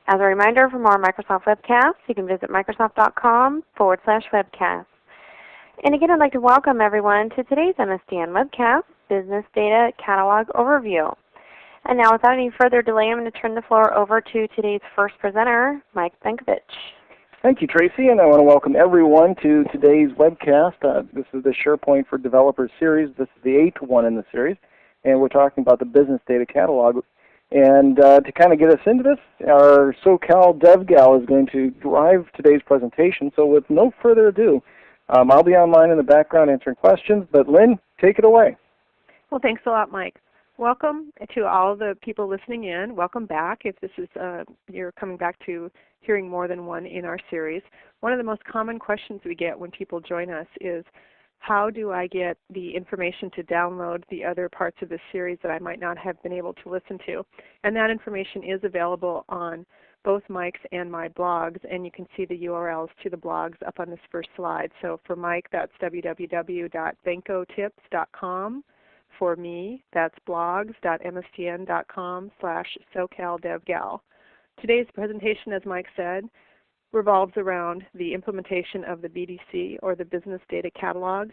As a reminder, for more Microsoft webcasts, you can visit microsoft.com/webcasts. And again, I'd like to welcome everyone to today's MSDN webcast, Business Data Catalog Overview. And now, without any further delay, I'm going to turn the floor over to today's first presenter, Mike Benkovich. Thank you, Tracy, and I want to welcome everyone to today's webcast. This is the SharePoint for Developers series. This is the 8th one in the series, and we're talking about the Business Data Catalog. And to kind of get us into this, our SoCal DevGal is going to drive today's presentation. So with no further ado, I'll be online in the background answering questions, but Lynn, take it away. Well, thanks a lot, Mike. Welcome to all the people listening in. Welcome back if this is you're coming back to hearing more than one in our series. One of the most common questions we get when people join us is, how do I get the information to download the other parts of this series that I might not have been able to listen to? And that information is available on both Mike's and my blogs, and you can see the URLs to the blogs up on this first slide. So for Mike, that's www.benkotips.com. For me, that's blogs.mstn.com/SoCalDevGal. Today's presentation, as Mike said, revolves around the implementation of the BDC, or the Business Data Catalog,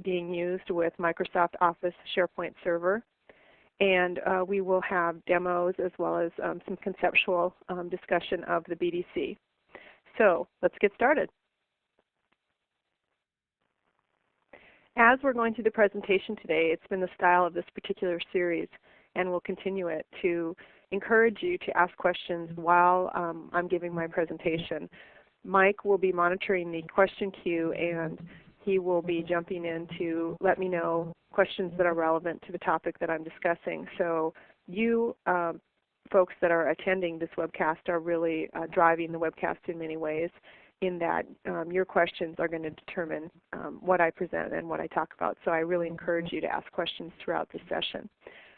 being used with Microsoft Office SharePoint Server. And we will have demos as well as some conceptual discussion of the BDC. So let's get started. As we're going through the presentation today, it's been the style of this particular series, and we'll continue it, to encourage you to ask questions while I'm giving my presentation. Mike will be monitoring the question queue, and he will be jumping in to let me know questions that are relevant to the topic that I'm discussing. So you folks that are attending this webcast are really driving the webcast in many ways, in that your questions are going to determine what I present and what I talk about. So I really encourage you to ask questions throughout the session.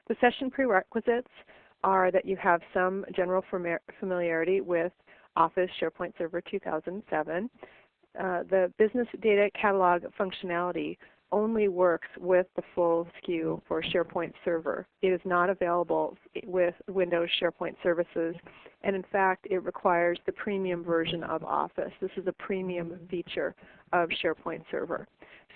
The session prerequisites are that you have some general familiarity with Office SharePoint Server 2007. The Business Data Catalog functionality only works with the full SKU for SharePoint Server. It is not available with Windows SharePoint Services, and in fact it requires the premium version of Office. This is a premium feature of SharePoint Server.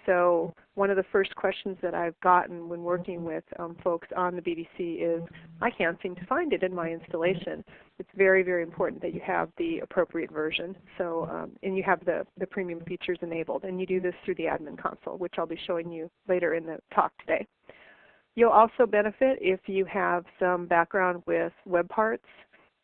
So one of the first questions that I've gotten when working with folks on the BDC is, I can't seem to find it in my installation. It's very, very important that you have the appropriate version, so and you have the premium features enabled. And you do this through the admin console, which I'll be showing you later in the talk today. You'll also benefit if you have some background with web parts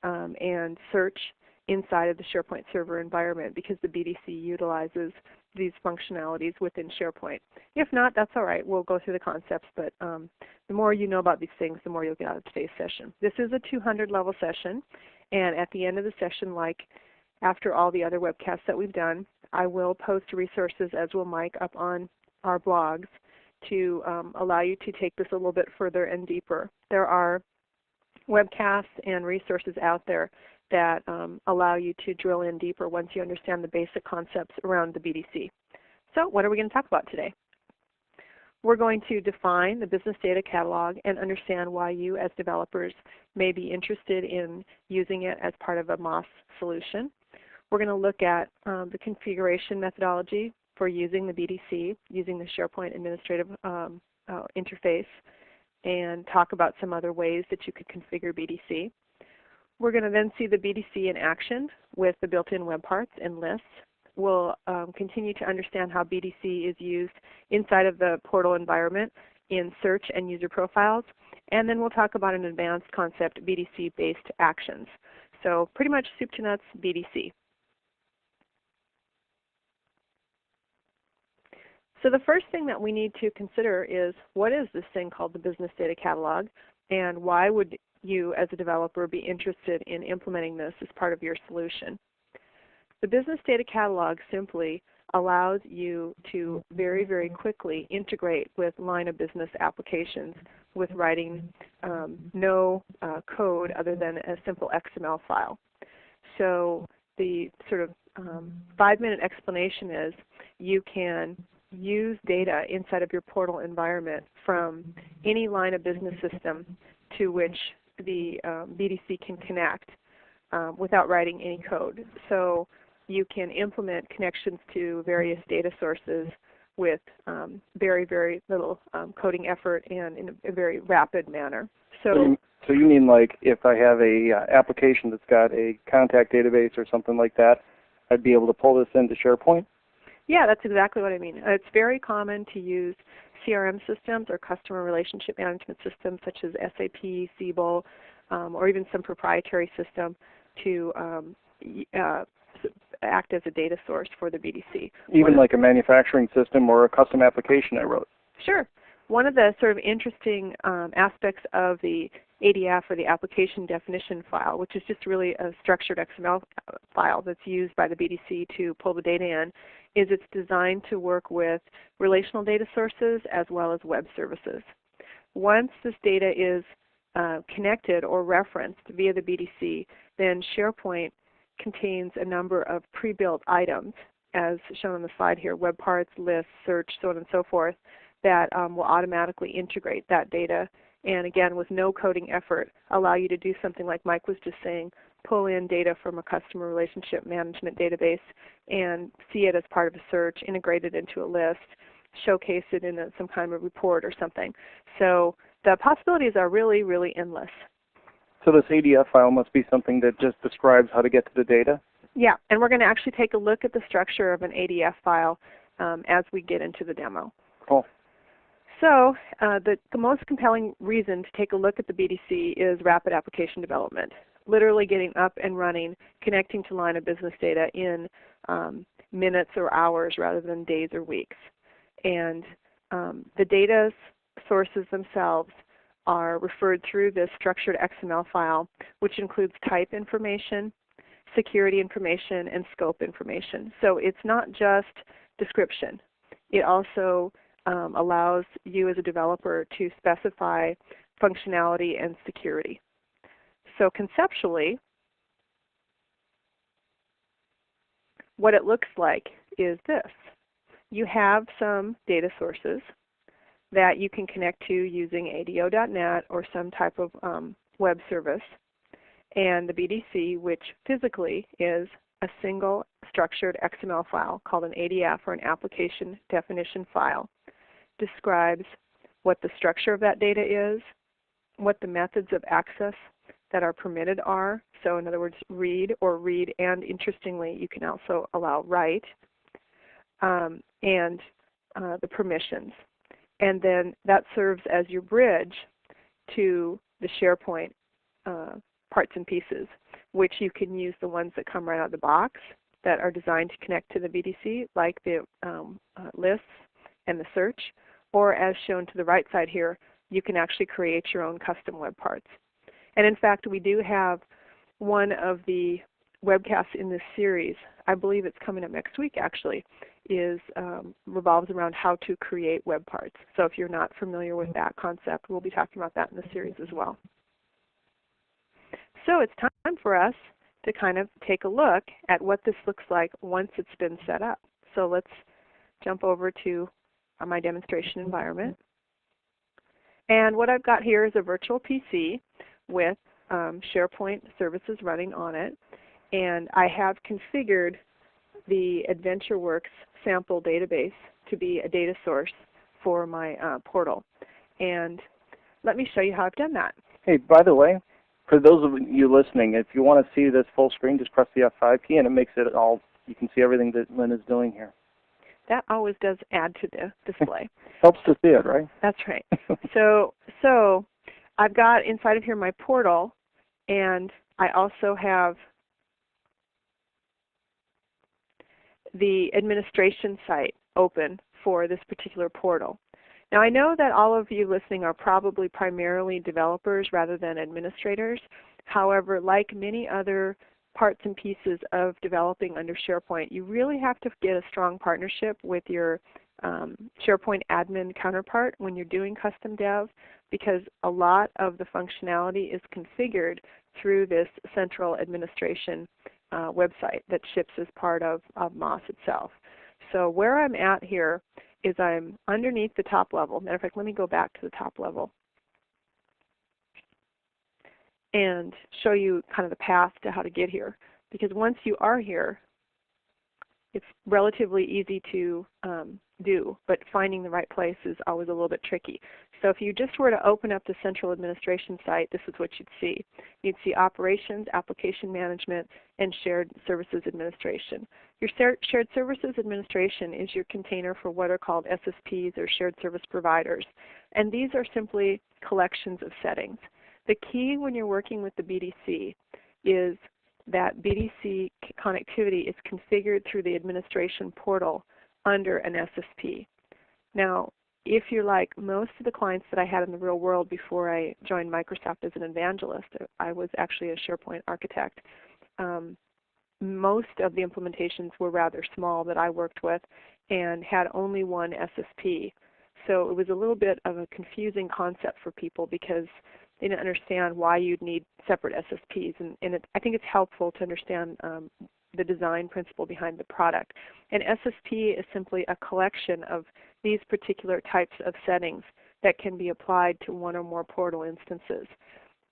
and search inside of the SharePoint Server environment, because the BDC utilizes these functionalities within SharePoint. If not, that's all right. We'll go through the concepts, but the more you know about these things, the more you'll get out of today's session. This is a 200-level session, and at the end of the session, like after all the other webcasts that we've done, I will post resources, as will Mike, up on our blogs to allow you to take this a little bit further and deeper. There are webcasts and resources out there that allow you to drill in deeper once you understand the basic concepts around the BDC. So what are we going to talk about today? We're going to define the Business Data Catalog and understand why you as developers may be interested in using it as part of a MOS solution. We're going to look at the configuration methodology for using the BDC, using the SharePoint administrative interface, and talk about some other ways that you could configure BDC. We're going to then see the BDC in action with the built-in web parts and lists. We'll continue to understand how BDC is used inside of the portal environment in search and user profiles. And then we'll talk about an advanced concept, BDC-based actions. So pretty much soup to nuts BDC. So the first thing that we need to consider is, what is this thing called the Business Data Catalog, and why would you as a developer be interested in implementing this as part of your solution? The Business Data Catalog simply allows you to very, very quickly integrate with line of business applications with writing no code other than a simple XML file. So the sort of 5-minute explanation is, you can use data inside of your portal environment from any line of business system to which the BDC can connect without writing any code. So you can implement connections to various data sources with very, very little coding effort and in a very rapid manner. So you mean like if I have a application that's got a contact database or something like that, I'd be able to pull this into SharePoint? Yeah, that's exactly what I mean. It's very common to use CRM systems or customer relationship management systems such as SAP, Siebel, or even some proprietary system to act as a data source for the BDC. Even like a manufacturing system or a custom application I wrote? Sure. One of the sort of interesting aspects of the ADF, or the application definition file, which is just really a structured XML file that's used by the BDC to pull the data in, is it's designed to work with relational data sources as well as web services. Once this data is connected or referenced via the BDC, then SharePoint contains a number of pre-built items, as shown on the slide here, web parts, lists, search, so on and so forth, that will automatically integrate that data, and again, with no coding effort, allow you to do something like Mike was just saying, pull in data from a customer relationship management database and see it as part of a search, integrate it into a list, showcase it in some kind of report or something. So the possibilities are really, really endless. So this ADF file must be something that just describes how to get to the data? Yeah, and we're going to actually take a look at the structure of an ADF file as we get into the demo. Cool. So the most compelling reason to take a look at the BDC is rapid application development, literally getting up and running, connecting to line of business data in minutes or hours rather than days or weeks. And the data sources themselves are referred through this structured XML file, which includes type information, security information, and scope information. So it's not just description. It also allows you as a developer to specify functionality and security. So conceptually, what it looks like is this. You have some data sources that you can connect to using ADO.NET or some type of web service, and the BDC, which physically is a single structured XML file called an ADF, or an application definition file, describes what the structure of that data is, what the methods of access that are permitted are. So in other words, read or read, and interestingly, you can also allow write, and the permissions. And then that serves as your bridge to the SharePoint parts and pieces, which you can use the ones that come right out of the box that are designed to connect to the BDC, like the lists and the search, or as shown to the right side here, you can actually create your own custom web parts. And in fact, we do have one of the webcasts in this series, I believe it's coming up next week actually, revolves around how to create web parts. So if you're not familiar with that concept, we'll be talking about that in the series as well. So it's time for us to kind of take a look at what this looks like once it's been set up. So let's jump over to my demonstration environment. And what I've got here is a virtual PC with SharePoint services running on it. And I have configured the AdventureWorks sample database to be a data source for my portal. And let me show you how I've done that. Hey, by the way, for those of you listening, if you want to see this full screen, just press the F5 key and it makes it all, you can see everything that Lynn is doing here. That always does add to the display. Helps to see it, right? That's right. So I've got inside of here my portal, and I also have the administration site open for this particular portal. Now I know that all of you listening are probably primarily developers rather than administrators. However, like many other parts and pieces of developing under SharePoint, you really have to get a strong partnership with your SharePoint admin counterpart when you're doing custom dev, because a lot of the functionality is configured through this central administration website that ships as part of MOS itself. So where I'm at here is I'm underneath the top level. Matter of fact, let me go back to the top level. and show you kind of the path to how to get here. Because once you are here, it's relatively easy to do, but finding the right place is always a little bit tricky. So if you just were to open up the central administration site, this is what you'd see. You'd see operations, application management, and shared services administration. Your shared services administration is your container for what are called SSPs, or shared service providers. And these are simply collections of settings. The key when you're working with the BDC is that BDC connectivity is configured through the administration portal under an SSP. Now, if you're like most of the clients that I had in the real world before I joined Microsoft as an evangelist, I was actually a SharePoint architect. Most of the implementations were rather small that I worked with and had only one SSP. So it was a little bit of a confusing concept for people because they didn't understand why you'd need separate SSPs. And I think it's helpful to understand the design principle behind the product. An SSP is simply a collection of these particular types of settings that can be applied to one or more portal instances.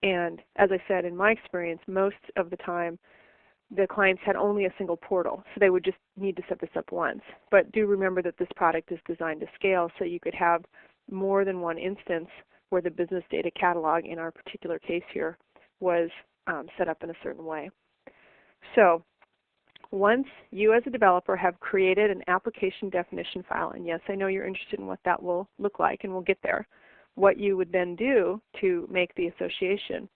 And as I said, in my experience, most of the time the clients had only a single portal, so they would just need to set this up once. But do remember that this product is designed to scale, so you could have more than one instance where the business data catalog, in our particular case here, was set up in a certain way. So once you as a developer have created an application definition file, and yes, I know you're interested in what that will look like, and we'll get there, what you would then do to make the association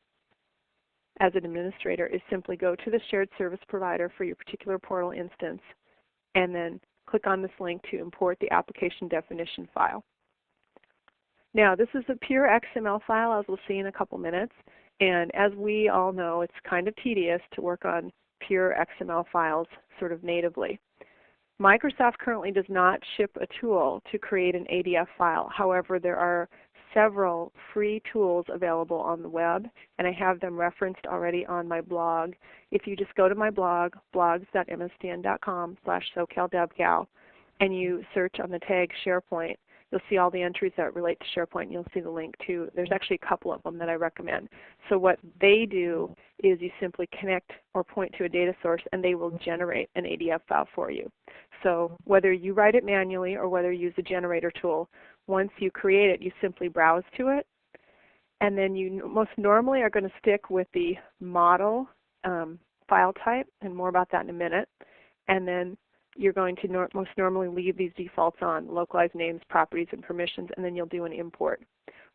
as an administrator is simply go to the shared service provider for your particular portal instance and then click on this link to import the application definition file. Now, this is a pure XML file, as we'll see in a couple minutes, and as we all know, it's kind of tedious to work on pure XML files sort of natively. Microsoft currently does not ship a tool to create an ADF file. However, there are several free tools available on the web, and I have them referenced already on my blog. If you just go to my blog, blogs.msdn.com/SoCalDevGal, and you search on the tag SharePoint, you'll see all the entries that relate to SharePoint, and you'll see the link to, there's actually a couple of them that I recommend. So what they do is you simply connect or point to a data source, and they will generate an ADF file for you. So whether you write it manually or whether you use a generator tool, once you create it, you simply browse to it, and then you most normally are going to stick with the model file type, and more about that in a minute, and then you're going to most normally leave these defaults on, localized names, properties, and permissions, and then you'll do an import.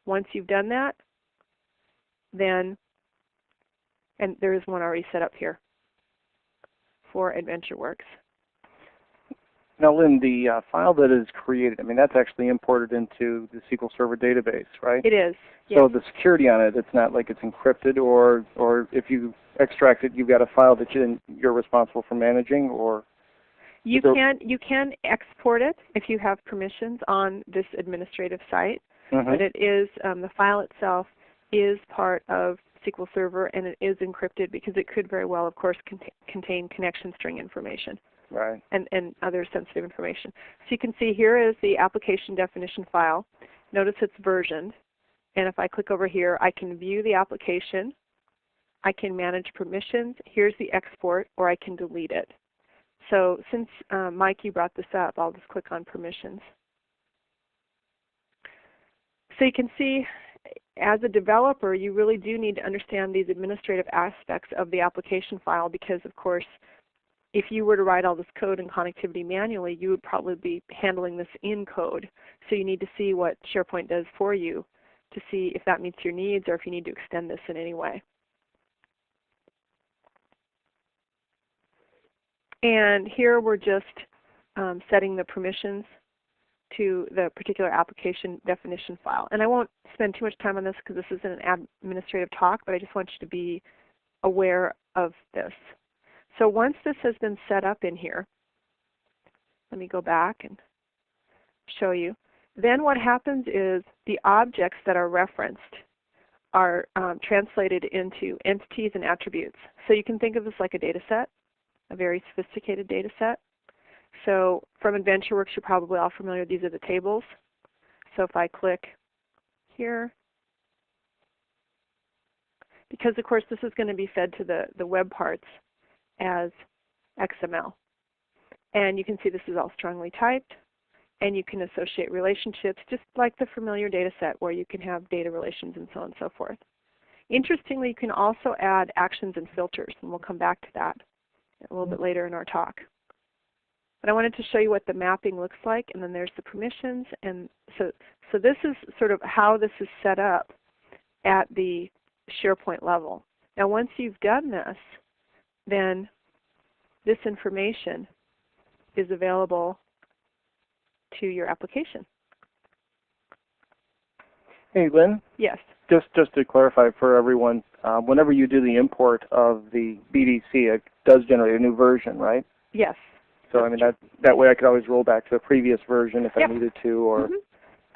Once you've done that, then, and there is one already set up here for AdventureWorks. Now, Lynn, the file that is created, I mean, that's actually imported into the SQL Server database, right? It is, yes. So the security on it, it's not like it's encrypted, or if you extract it, you've got a file that you're responsible for managing, or? You can export it if you have permissions on this administrative site, but it is, the file itself is part of SQL Server, and it is encrypted because it could very well, of course, contain connection string information. Right. And other sensitive information. So you can see here is the application definition file. Notice it's versioned. And if I click over here, I can view the application. I can manage permissions. Here's the export, or I can delete it. So since Mike, you brought this up, I'll just click on permissions. So you can see, as a developer, you really do need to understand these administrative aspects of the application file because, of course, if you were to write all this code and connectivity manually, you would probably be handling this in code. So you need to see what SharePoint does for you to see if that meets your needs or if you need to extend this in any way. And here we're just setting the permissions to the particular application definition file. And I won't spend too much time on this because this isn't an administrative talk, but I just want you to be aware of this. So once this has been set up in here, let me go back and show you. Then what happens is the objects that are referenced are translated into entities and attributes. So you can think of this like a data set, a very sophisticated data set. So from AdventureWorks, you're probably all familiar. These are the tables. So if I click here, because of course this is going to be fed to the web parts as XML. And you can see this is all strongly typed, and you can associate relationships just like the familiar data set where you can have data relations and so on and so forth. Interestingly, you can also add actions and filters, and we'll come back to that a little bit later in our talk. But I wanted to show you what the mapping looks like, and then there's the permissions. And so this is sort of how this is set up at the SharePoint level. Now once you've done this, then this information is available to your application. Hey, Lynn? Yes. Just to clarify for everyone, whenever you do the import of the BDC, it does generate a new version, right? Yes. So I mean that way I could always roll back to a previous version if Yep. I needed to,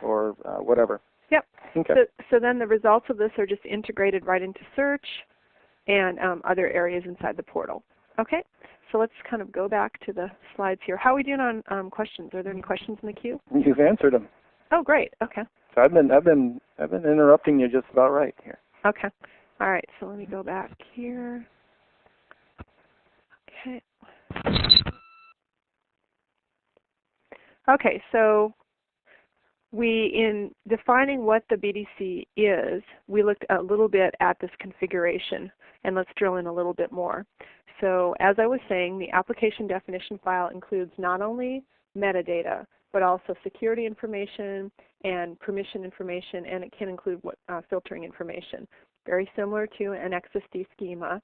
or whatever. Yep. Okay. So then the results of this are just integrated right into search and other areas inside the portal. Okay. So let's kind of go back to the slides here. How are we doing on questions? Are there any questions in the queue? You've answered them. Oh, great. Okay. So I've been interrupting you just about right here. Okay. All right. So let me go back here. Okay. Okay. So in defining what the BDC is, we looked a little bit at this configuration, and let's drill in a little bit more. So as I was saying, the application definition file includes not only metadata, but also security information and permission information, and it can include filtering information. Very similar to an XSD schema,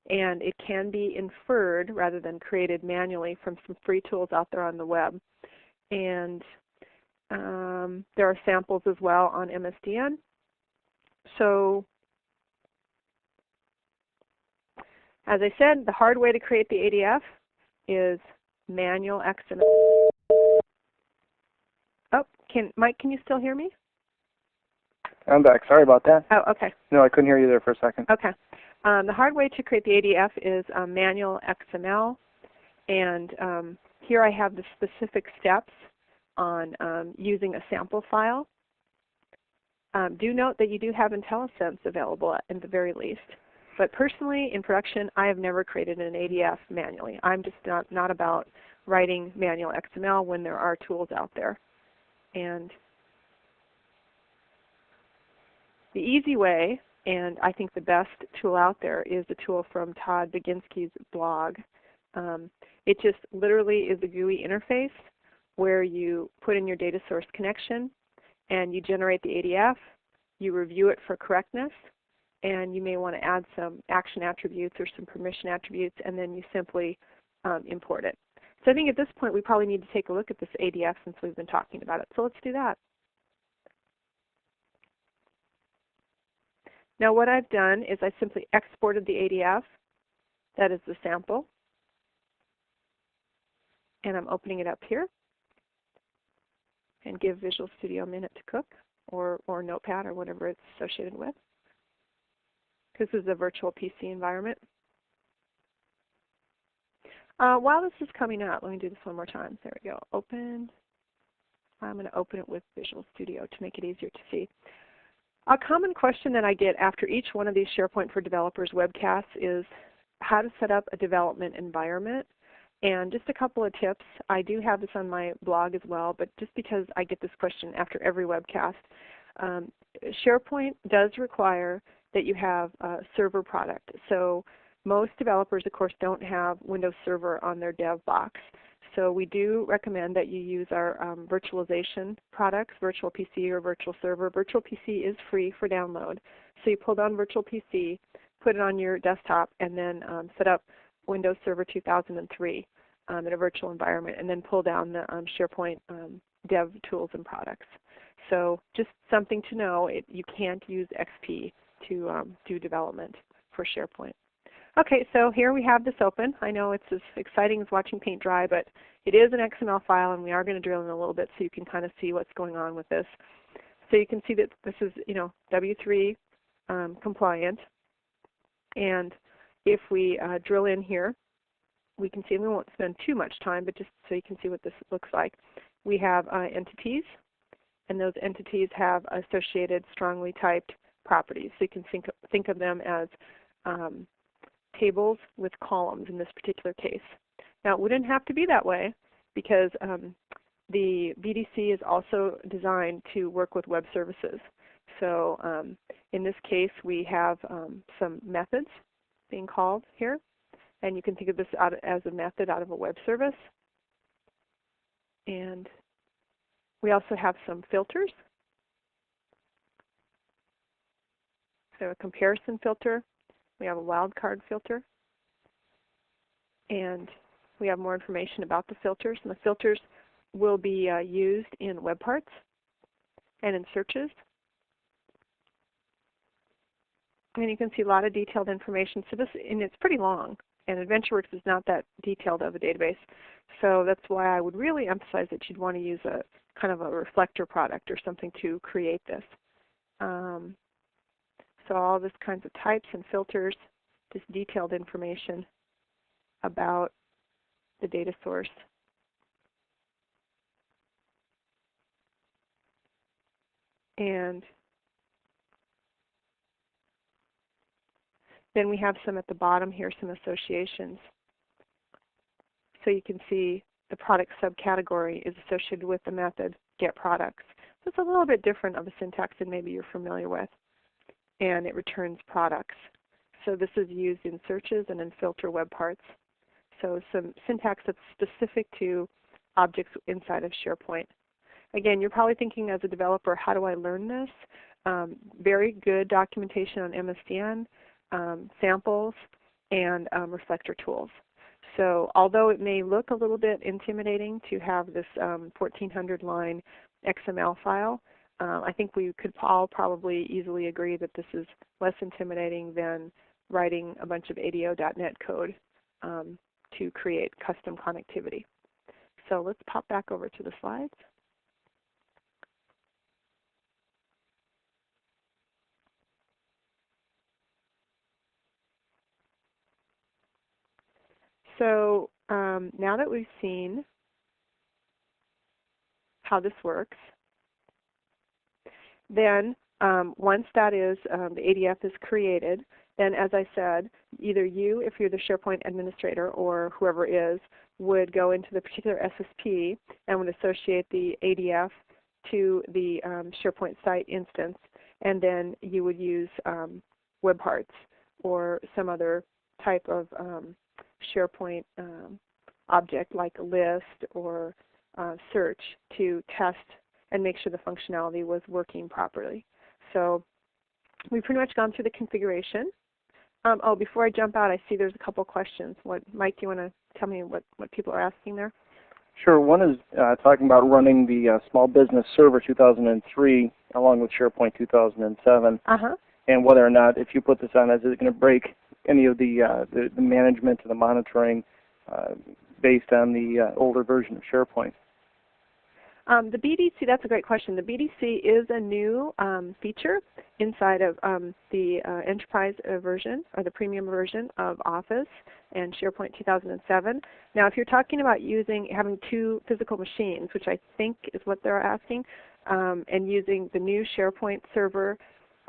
and it can be inferred rather than created manually from some free tools out there on the web. And there are samples as well on MSDN. So as I said, the hard way to create the ADF is manual XML. Oh, Mike, can you still hear me? I'm back. Sorry about that. Oh, okay. No, I couldn't hear you there for a second. Okay. The hard way to create the ADF is manual XML. And here I have the specific steps on using a sample file. Do note that you do have IntelliSense available at the very least. But personally, in production, I have never created an ADF manually. I'm just not about writing manual XML when there are tools out there. And the easy way, and I think the best tool out there, is the tool from Todd Baginski's blog. It just literally is a GUI interface where you put in your data source connection and you generate the ADF, you review it for correctness, and you may want to add some action attributes or some permission attributes, and then you simply import it. So I think at this point we probably need to take a look at this ADF since we've been talking about it. So let's do that. Now what I've done is I simply exported the ADF. That is the sample. And I'm opening it up here. And give Visual Studio a minute to cook, or Notepad, or whatever it's associated with. This is a virtual PC environment. While this is coming out, let me do this one more time. There we go. Open. I'm going to open it with Visual Studio to make it easier to see. A common question that I get after each one of these SharePoint for Developers webcasts is how to set up a development environment. And just a couple of tips. I do have this on my blog as well, but just because I get this question after every webcast, SharePoint does require that you have a server product. So most developers, of course, don't have Windows Server on their dev box. So we do recommend that you use our virtualization products, Virtual PC or Virtual Server. Virtual PC is free for download. So you pull down Virtual PC, put it on your desktop, and then set up Windows Server 2003 in a virtual environment, and then pull down the SharePoint dev tools and products. So just something to know, you can't use XP to do development for SharePoint. Okay, so here we have this open. I know it's as exciting as watching paint dry, but it is an XML file, and we are going to drill in a little bit so you can kind of see what's going on with this. So you can see that this is, W3 compliant, and if we drill in here, we can see, and we won't spend too much time, but just so you can see what this looks like. We have entities, and those entities have associated strongly typed properties. So you can think of them as tables with columns in this particular case. Now it wouldn't have to be that way because the BDC is also designed to work with web services. So in this case we have some methods being called here, and you can think of this as a method out of a web service. And we also have some filters. So a comparison filter, we have a wildcard filter, and we have more information about the filters. And the filters will be used in web parts and in searches. And you can see a lot of detailed information. So this, and it's pretty long, and AdventureWorks is not that detailed of a database. So that's why I would really emphasize that you'd want to use a kind of a reflector product or something to create this. So all this kinds of types and filters, just detailed information about the data source. And then we have some at the bottom here, some associations. So you can see the product subcategory is associated with the method getProducts. So it's a little bit different of a syntax than maybe you're familiar with. And it returns products. So this is used in searches and in filter web parts. So some syntax that's specific to objects inside of SharePoint. Again, you're probably thinking as a developer, how do I learn this? Very good documentation on MSDN, samples, and reflector tools. So although it may look a little bit intimidating to have this 1,400 line XML file, I think we could all probably easily agree that this is less intimidating than writing a bunch of ADO.NET code to create custom connectivity. So let's pop back over to the slides. So now that we've seen how this works, then once that is, the ADF is created, then as I said, either you, if you're the SharePoint administrator, or whoever is, would go into the particular SSP and would associate the ADF to the SharePoint site instance, and then you would use web parts or some other type of SharePoint object like a list or search to test and make sure the functionality was working properly. So we've pretty much gone through the configuration. Oh, before I jump out, I see there's a couple questions. Mike, do you want to tell me what people are asking there? Sure. One is talking about running the Small Business Server 2003 along with SharePoint 2007, and whether or not, if you put this on, is it going to break any of the management and the monitoring based on the older version of SharePoint? The BDC, that's a great question. The BDC is a new feature inside of the enterprise version or the premium version of Office and SharePoint 2007. Now, if you're talking about having two physical machines, which I think is what they're asking, and using the new SharePoint server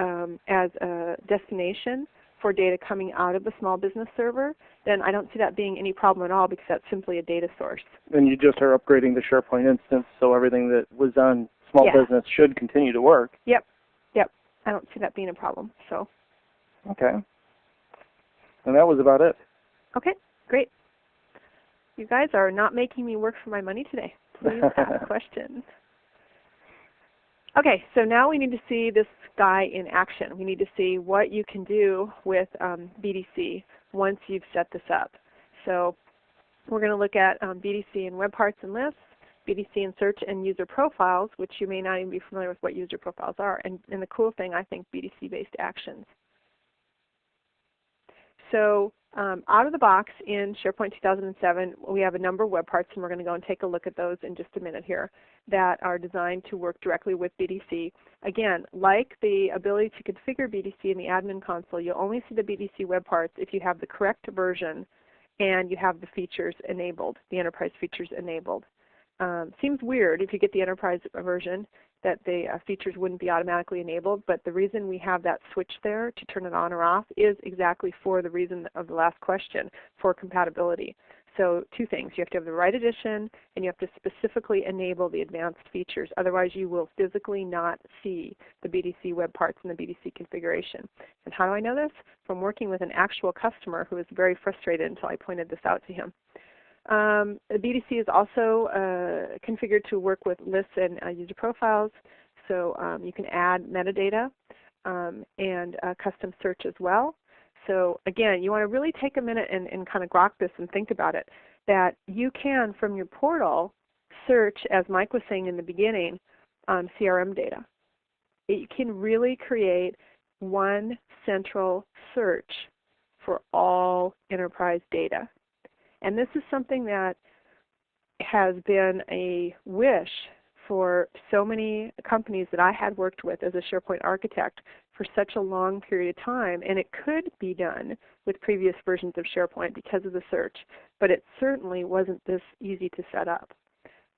as a destination for data coming out of the small business server, then I don't see that being any problem at all because that's simply a data source. And you just are upgrading the SharePoint instance, so everything that was on small business should continue to work. Yep. I don't see that being a problem. So. Okay. And that was about it. Okay, great. You guys are not making me work for my money today. Please ask questions. Okay, so now we need to see this guy in action. We need to see what you can do with BDC once you've set this up. So we're going to look at BDC in web parts and lists, BDC in search and user profiles, which you may not even be familiar with what user profiles are, and the cool thing, I think, BDC-based actions. So out of the box in SharePoint 2007, we have a number of web parts, and we're going to go and take a look at those in just a minute here, that are designed to work directly with BDC. Again, like the ability to configure BDC in the admin console, you'll only see the BDC web parts if you have the correct version and you have the features enabled, the enterprise features enabled. Seems weird if you get the enterprise version that the features wouldn't be automatically enabled, but the reason we have that switch there to turn it on or off is exactly for the reason of the last question, for compatibility. So two things, you have to have the right edition and you have to specifically enable the advanced features, otherwise you will physically not see the BDC web parts and the BDC configuration. And how do I know this? From working with an actual customer who was very frustrated until I pointed this out to him. The BDC is also configured to work with lists and user profiles, so you can add metadata and custom search as well. So again, you want to really take a minute and kind of grok this and think about it, that you can, from your portal, search, as Mike was saying in the beginning, CRM data. You can really create one central search for all enterprise data. And this is something that has been a wish for so many companies that I had worked with as a SharePoint architect for such a long period of time, and it could be done with previous versions of SharePoint because of the search, but it certainly wasn't this easy to set up.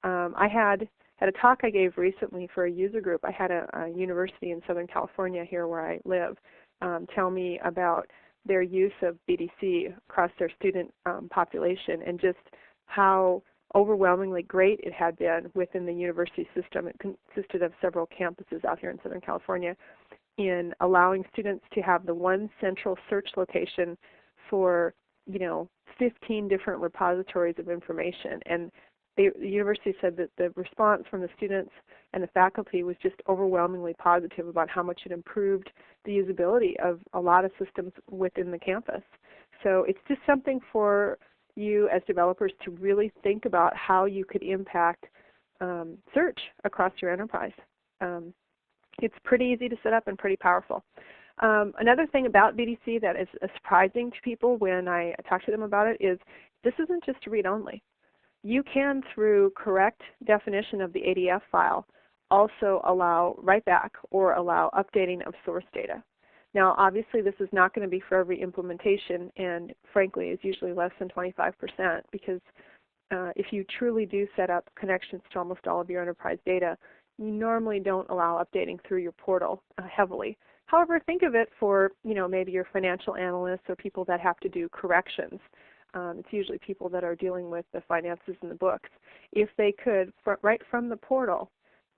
I had a talk I gave recently for a user group. I had a university in Southern California here where I live tell me about their use of BDC across their student population and just how overwhelmingly great it had been within the university system. It consisted of several campuses out here in Southern California in allowing students to have the one central search location for 15 different repositories of information. And the university said that the response from the students and the faculty was just overwhelmingly positive about how much it improved the usability of a lot of systems within the campus. So it's just something for you as developers to really think about how you could impact search across your enterprise. It's pretty easy to set up and pretty powerful. Another thing about BDC that is surprising to people when I talk to them about it is this isn't just read-only. You can, through correct definition of the ADF file, also allow write-back or allow updating of source data. Now, obviously, this is not going to be for every implementation, and frankly, is usually less than 25%, because if you truly do set up connections to almost all of your enterprise data, you normally don't allow updating through your portal heavily. However, think of it for maybe your financial analysts or people that have to do corrections. It's usually people that are dealing with the finances and the books. If they could, right from the portal,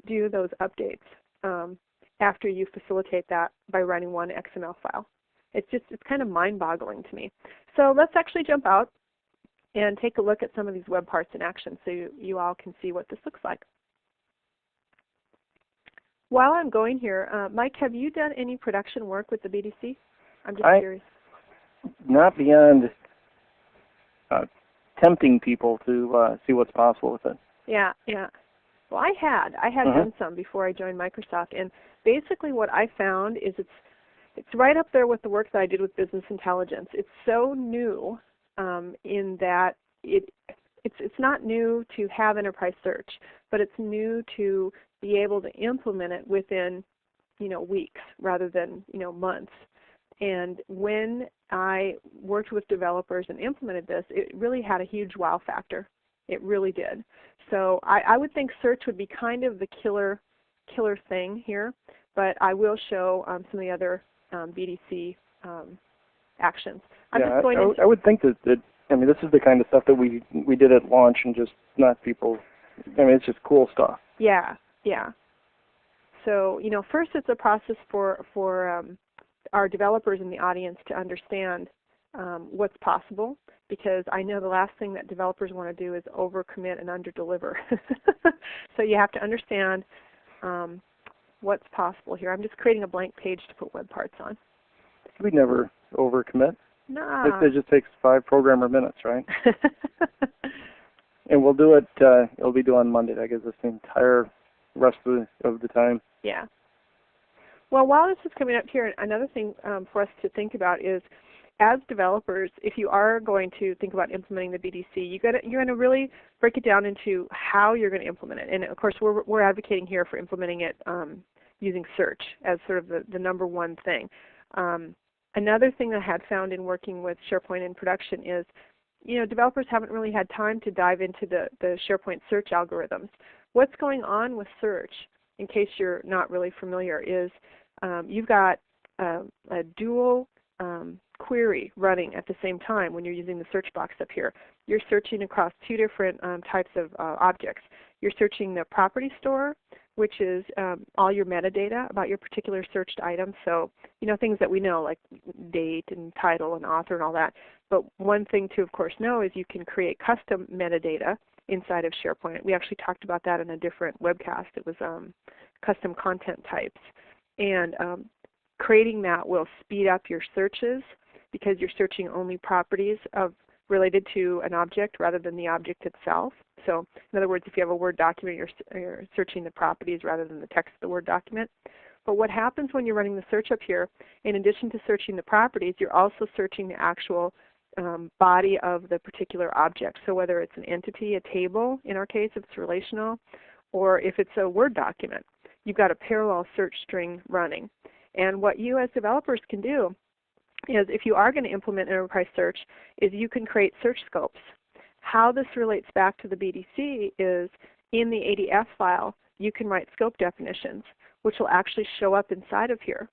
do those updates after you facilitate that by running one XML file. It's kind of mind-boggling to me. So let's actually jump out and take a look at some of these web parts in action so you all can see what this looks like. While I'm going here, Mike, have you done any production work with the BDC? I'm just curious. Not beyond tempting people to see what's possible with it. Yeah. Well, I had done some before I joined Microsoft, and basically what I found is it's right up there with the work that I did with business intelligence. It's so new in that it's not new to have enterprise search, but it's new to be able to implement it within weeks rather than months. And when I worked with developers and implemented this, it really had a huge wow factor. It really did. So I would think search would be kind of the killer thing here, but I will show some of the other BDC actions. I would think that this is the kind of stuff that we did at launch and just not people. It's just cool stuff. Yeah. So first it's a process for our developers in the audience to understand what's possible, because I know the last thing that developers want to do is overcommit and underdeliver. So you have to understand what's possible here. I'm just creating a blank page to put web parts on. We never overcommit. No. It just takes 5 programmer minutes, right? And we'll do it. It'll be due on Monday. That gives us the entire rest of the time. Yeah. Well, while this is coming up here, another thing for us to think about is, as developers, if you are going to think about implementing the BDC, you're going to really break it down into how you're going to implement it. And of course, we're advocating here for implementing it using search as sort of the number one thing. Another thing that I had found in working with SharePoint in production is, developers haven't really had time to dive into the SharePoint search algorithms. What's going on with search in case you're not really familiar, is you've got a dual query running at the same time when you're using the search box up here. You're searching across two different types of objects. You're searching the property store, which is all your metadata about your particular searched item. So, things that we know like date and title and author and all that. But one thing to, of course, know is you can create custom metadata inside of SharePoint. We actually talked about that in a different webcast. It was custom content types. And creating that will speed up your searches because you're searching only properties related to an object rather than the object itself. So in other words, if you have a Word document, you're searching the properties rather than the text of the Word document. But what happens when you're running the search up here, in addition to searching the properties, you're also searching the actual body of the particular object. So whether it's an entity, a table, in our case if it's relational, or if it's a Word document, you've got a parallel search string running. And what you as developers can do is, if you are going to implement enterprise search, is you can create search scopes. How this relates back to the BDC is in the ADF file, you can write scope definitions, which will actually show up inside of here.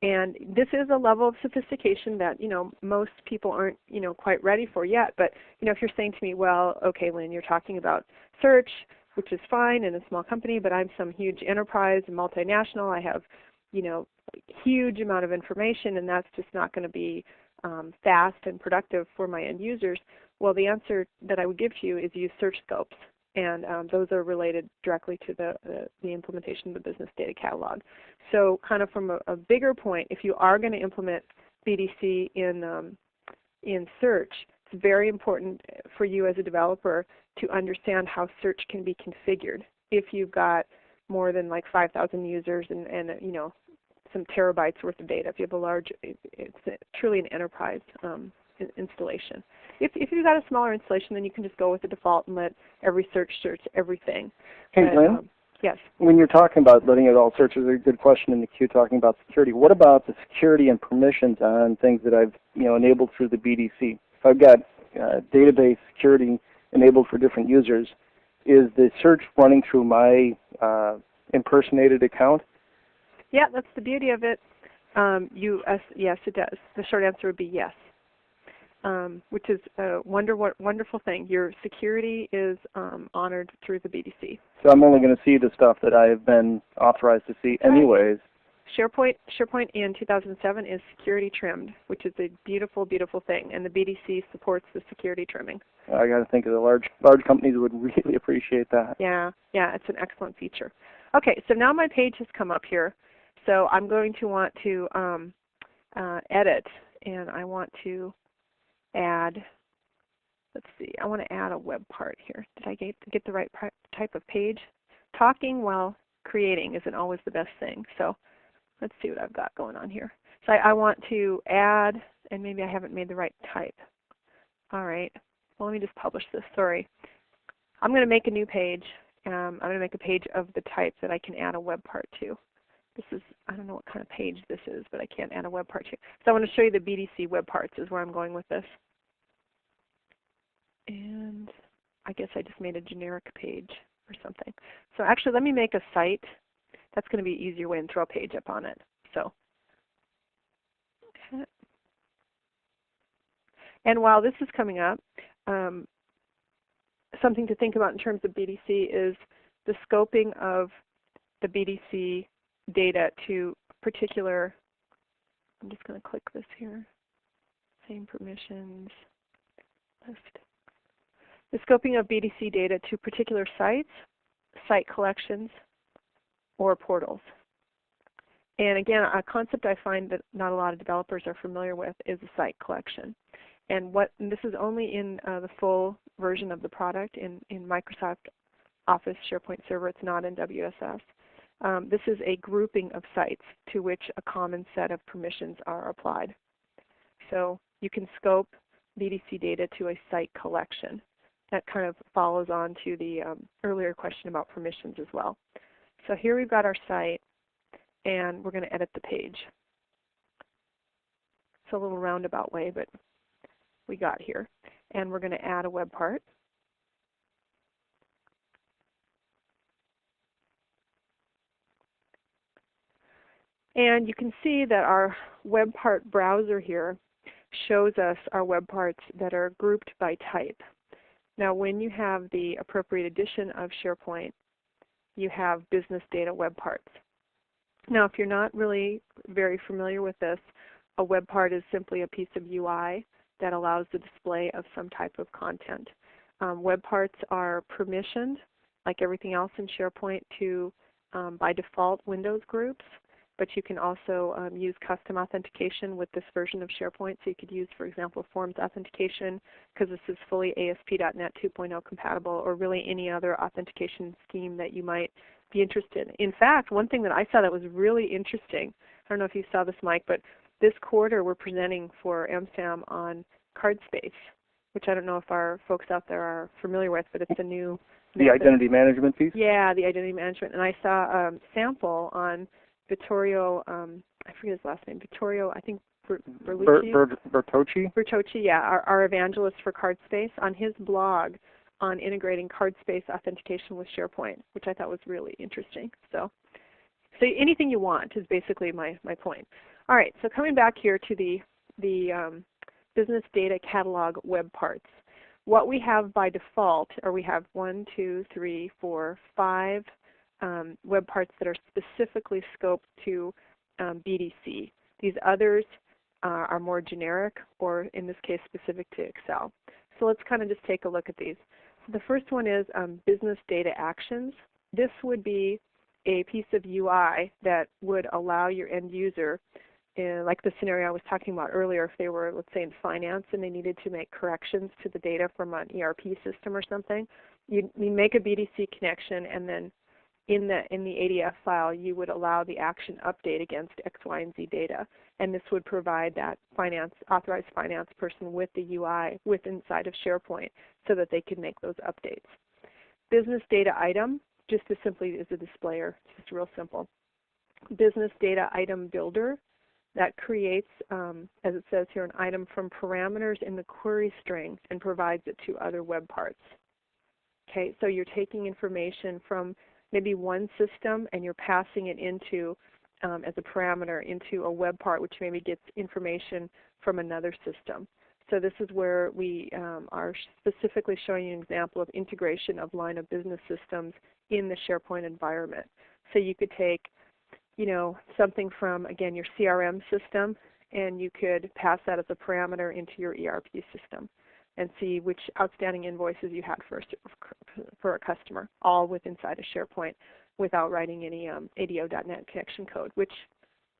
And this is a level of sophistication that most people aren't quite ready for yet. But if you're saying to me, well, okay, Lynn, you're talking about search, which is fine in a small company, but I'm some huge enterprise and multinational. I have huge amount of information, and that's just not going to be fast and productive for my end users. Well, the answer that I would give to you is use search scopes, and those are related directly to the implementation of the business data catalog. So kind of from a bigger point, if you are going to implement BDC in search, it's very important for you as a developer to understand how search can be configured. If you've got more than like 5,000 users and some terabytes worth of data, if you have a large, it's truly an enterprise installation. If you've got a smaller installation, then you can just go with the default and let every search everything. Hey, Lynn? Yes. When you're talking about letting it all search, there's a good question in the queue talking about security. What about the security and permissions on things that I've enabled through the BDC? If I've got database security enabled for different users, is the search running through my impersonated account? Yeah, that's the beauty of it. Yes, it does. The short answer would be yes, which is a wonderful thing. Your security is honored through the BDC. So I'm only going to see the stuff that I have been authorized to see anyways. SharePoint in 2007 is security trimmed, which is a beautiful, beautiful thing, and the BDC supports the security trimming. I got to think of the large companies would really appreciate that. Yeah, it's an excellent feature. Okay, so now my page has come up here. So I'm going to want to edit, and I want to add, let's see, I want to add a web part here. Did I get the right type of page? Talking while creating isn't always the best thing. So let's see what I've got going on here. So I want to add, and maybe I haven't made the right type. All right, well, let me just publish this, sorry. I'm going to make a new page. I'm going to make a page of the type that I can add a web part to. This is, I don't know what kind of page this is, but I can't add a web part to. So I want to show you the BDC web parts is where I'm going with this. And I guess I just made a generic page or something. So actually, let me make a site. That's going to be an easier way and throw a page up on it. So, okay. And while this is coming up, something to think about in terms of BDC is the scoping of the BDC data to particular, I'm just going to click this here, same permissions, list. The scoping of BDC data to particular sites, site collections, or portals. And again, a concept I find that not a lot of developers are familiar with is a site collection. And this is only in the full version of the product in Microsoft Office SharePoint Server. It's not in WSS. This is a grouping of sites to which a common set of permissions are applied. So you can scope BDC data to a site collection. That kind of follows on to the earlier question about permissions as well. So here we've got our site, and we're going to edit the page. It's a little roundabout way, but we got here. And we're going to add a web part. And you can see that our web part browser here shows us our web parts that are grouped by type. Now when you have the appropriate edition of SharePoint, you have business data web parts. Now if you're not really very familiar with this, a web part is simply a piece of UI that allows the display of some type of content. Web parts are permissioned, like everything else in SharePoint, to by default Windows groups, but you can also use custom authentication with this version of SharePoint. So you could use, for example, Forms authentication, because this is fully ASP.NET 2.0 compatible, or really any other authentication scheme that you might be interested in. In fact, one thing that I saw that was really interesting, I don't know if you saw this, Mike, but this quarter we're presenting for MSAM on CardSpace, which I don't know if our folks out there are familiar with, but it's a new The identity management piece? Yeah, the identity management. And I saw a sample on Vittorio, I forget his last name, Vittorio, I think Bertocci? Bertocci, yeah, our evangelist for CardSpace, on his blog on integrating CardSpace authentication with SharePoint, which I thought was really interesting. So anything you want is basically my point. All right, so coming back here to the Business Data Catalog web parts. What we have by default, or we have 1, 2, 3, 4, 5 web parts that are specifically scoped to BDC. These others are more generic, or in this case specific to Excel. So let's kind of just take a look at these. So the first one is Business Data Actions. This would be a piece of UI that would allow your end user, like the scenario I was talking about earlier, if they were, let's say, in finance and they needed to make corrections to the data from an ERP system or something, you make a BDC connection, and then in the ADF file you would allow the action update against X, Y, and Z data. And this would provide that authorized finance person with the UI inside of SharePoint so that they could make those updates. Business Data Item, just as simply as a displayer, just real simple. Business Data Item Builder, that creates, as it says here, an item from parameters in the query string and provides it to other web parts. Okay, so you're taking information from maybe one system and you're passing it into, as a parameter, into a web part which maybe gets information from another system. So this is where we are specifically showing you an example of integration of line of business systems in the SharePoint environment. So you could take something from, again, your CRM system, and you could pass that as a parameter into your ERP system and see which outstanding invoices you had for a customer, all within inside of SharePoint without writing any ADO.NET connection code, which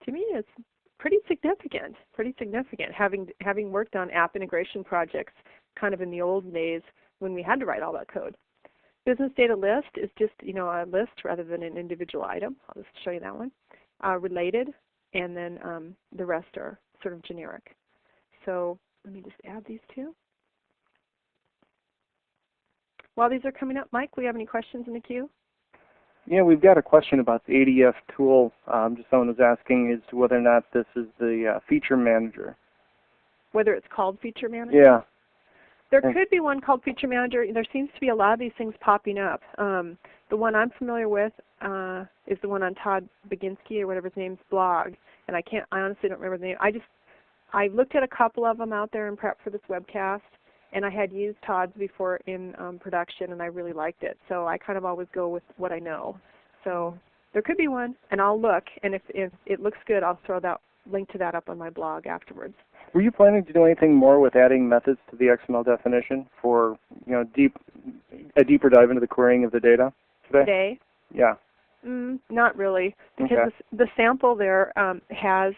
to me is pretty significant, having worked on app integration projects kind of in the old days when we had to write all that code. Business Data List is just a list rather than an individual item. I'll just show you that one. Related, and then the rest are sort of generic. So let me just add these two. While these are coming up, Mike, we have any questions in the queue? Yeah, we've got a question about the ADF tool. Just someone was asking as to whether or not this is the feature manager. Whether it's called Feature Manager? Yeah. There could be one called Feature Manager. There seems to be a lot of these things popping up. The one I'm familiar with is the one on Todd Baginski or whatever his name's blog, and I honestly don't remember the name. I looked at a couple of them out there in prep for this webcast, and I had used Todd's before in production, and I really liked it. So I kind of always go with what I know. So there could be one, and I'll look, and if it looks good, I'll throw that link to that up on my blog afterwards. Were you planning to do anything more with adding methods to the XML definition for a deeper dive into the querying of the data today? Yeah. Not really, because the sample there has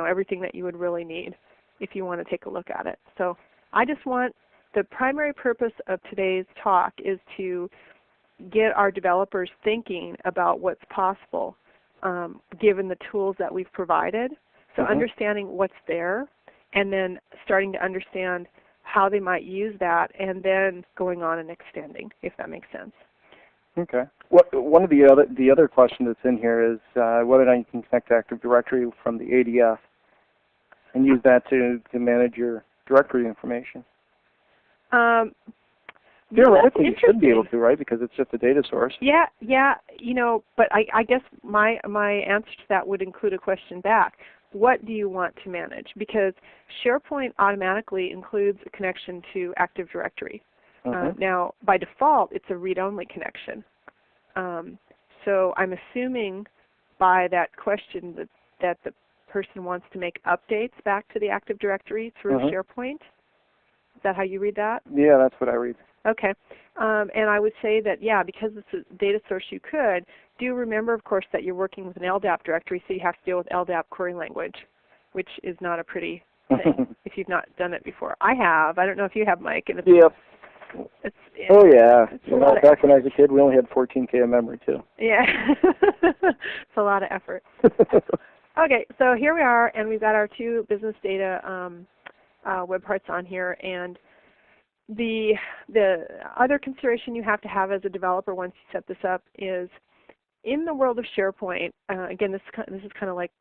everything that you would really need if you want to take a look at it. So I just want, the primary purpose of today's talk is to get our developers thinking about what's possible given the tools that we've provided. So understanding what's there, and then starting to understand how they might use that, and then going on and extending, if that makes sense. Okay. One of the other question that's in here is whether or not you can connect to Active Directory from the ADF and use that to manage your directory information. Theoretically, you should be interesting. able to, right? Because it's just a data source. Yeah, but I guess my answer to that would include a question back. What do you want to manage? Because SharePoint automatically includes a connection to Active Directory. Now, by default, it's a read-only connection. So I'm assuming by that question that the person wants to make updates back to the Active Directory through SharePoint. Is that how you read that? Yeah, that's what I read. Okay. And I would say that, yeah, because it's a data source you could, do remember, of course, that you're working with an LDAP directory, so you have to deal with LDAP query language, which is not a pretty thing if you've not done it before. I have. I don't know if you have, Mike. And Yep. Oh, yeah. It's back when I was a kid, we only had 14K of memory, too. Yeah. It's a lot of effort. Okay, so here we are, and we've got our two business data web parts on here. And the other consideration you have to have as a developer once you set this up is, in the world of SharePoint, again, this is kind of like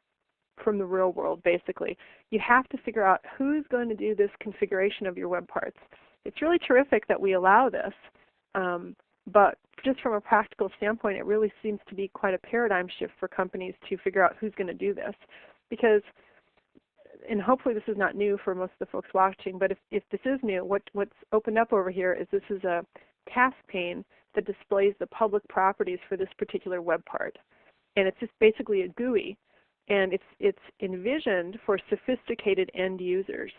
from the real world, basically. You have to figure out who's going to do this configuration of your web parts. It's really terrific that we allow this, but just from a practical standpoint, it really seems to be quite a paradigm shift for companies to figure out who's going to do this. Because, and hopefully this is not new for most of the folks watching, but if this is new, what's opened up over here is this is a task pane that displays the public properties for this particular web part. And it's just basically a GUI. And it's envisioned for sophisticated end users,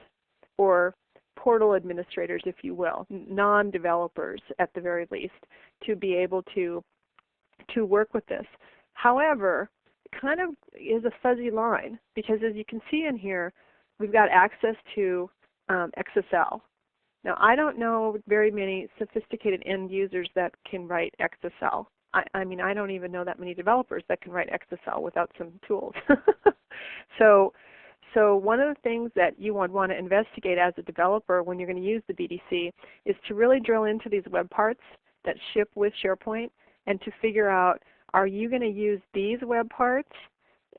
or portal administrators, if you will, non-developers at the very least, to be able to work with this. However, it kind of is a fuzzy line, because as you can see in here, we've got access to XSL. Now, I don't know very many sophisticated end users that can write XSL. I mean, I don't even know that many developers that can write XSL without some tools. So one of the things that you would want to investigate as a developer when you're going to use the BDC is to really drill into these web parts that ship with SharePoint, and to figure out, are you going to use these web parts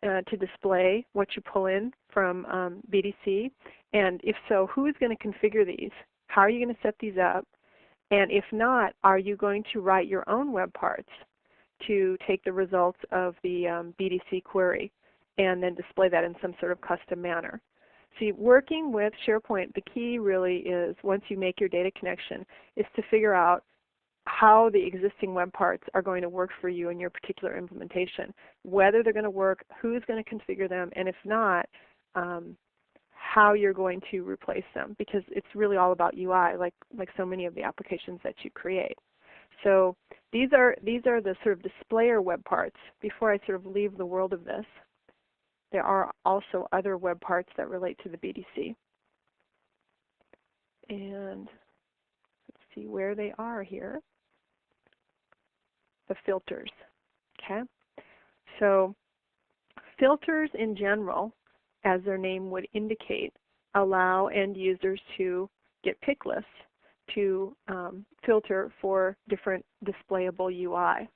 to display what you pull in from BDC? And if so, who is going to configure these? How are you going to set these up? And if not, are you going to write your own web parts to take the results of the BDC query and then display that in some sort of custom manner? See, working with SharePoint, the key really is, once you make your data connection, is to figure out how the existing web parts are going to work for you in your particular implementation, whether they're going to work, who's going to configure them, and if not, how you're going to replace them, because it's really all about UI, like so many of the applications that you create. So these are the sort of displayer web parts. Before I sort of leave the world of this, there are also other web parts that relate to the BDC. And let's see where they are here. The filters. Okay? So filters in general, as their name would indicate, allow end users to get pick lists to filter for different displayable UI.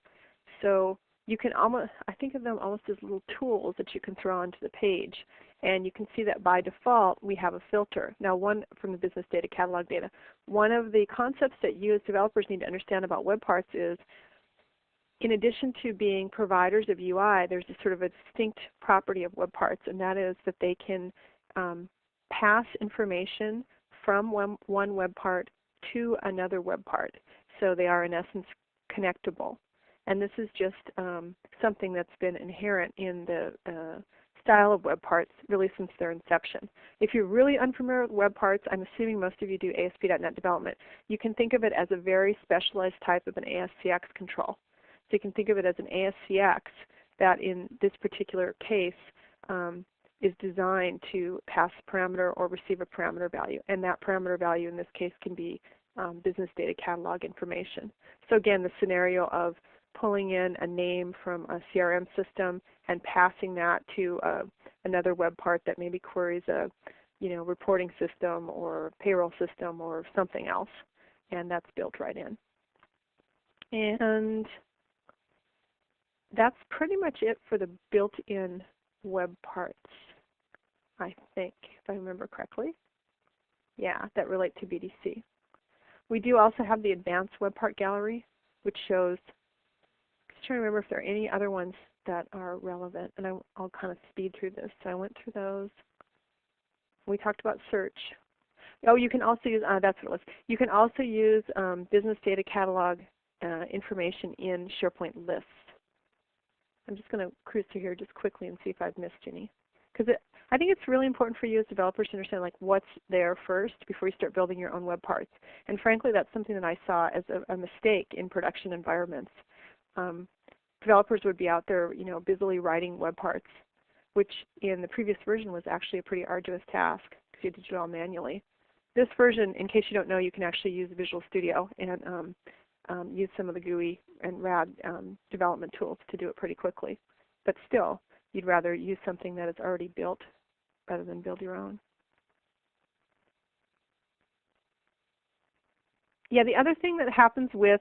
So you can almost, I think of them almost as little tools that you can throw onto the page. And you can see that by default we have a filter. Now, one from the business data catalog data, one of the concepts that you as developers need to understand about web parts is, in addition to being providers of UI, there's a sort of a distinct property of web parts, and that is that they can pass information from one web part to another web part. So they are in essence connectable. And this is just something that's been inherent in the style of web parts really since their inception. If you're really unfamiliar with web parts, I'm assuming most of you do ASP.NET development, you can think of it as a very specialized type of an ASCX control. So you can think of it as an ASCX that in this particular case is designed to pass parameter or receive a parameter value. And that parameter value in this case can be business data catalog information. So again, the scenario of pulling in a name from a CRM system and passing that to another web part that maybe queries a reporting system or payroll system or something else. And that's built right in. And that's pretty much it for the built-in web parts, I think, if I remember correctly. Yeah, that relate to BDC. We do also have the advanced web part gallery, which shows, I'm just trying to remember if there are any other ones that are relevant, and I'll kind of speed through this. So I went through those. We talked about search. Oh, you can also use, that's what it was. You can also use business data catalog information in SharePoint lists. I'm just going to cruise through here just quickly and see if I've missed any. Because I think it's really important for you as developers to understand like what's there first before you start building your own web parts. And frankly, that's something that I saw as a mistake in production environments. Developers would be out there, busily writing web parts, which in the previous version was actually a pretty arduous task because you had to do it all manually. This version, in case you don't know, you can actually use Visual Studio and use some of the GUI and RAD development tools to do it pretty quickly. But still, you'd rather use something that is already built rather than build your own. Yeah, the other thing that happens with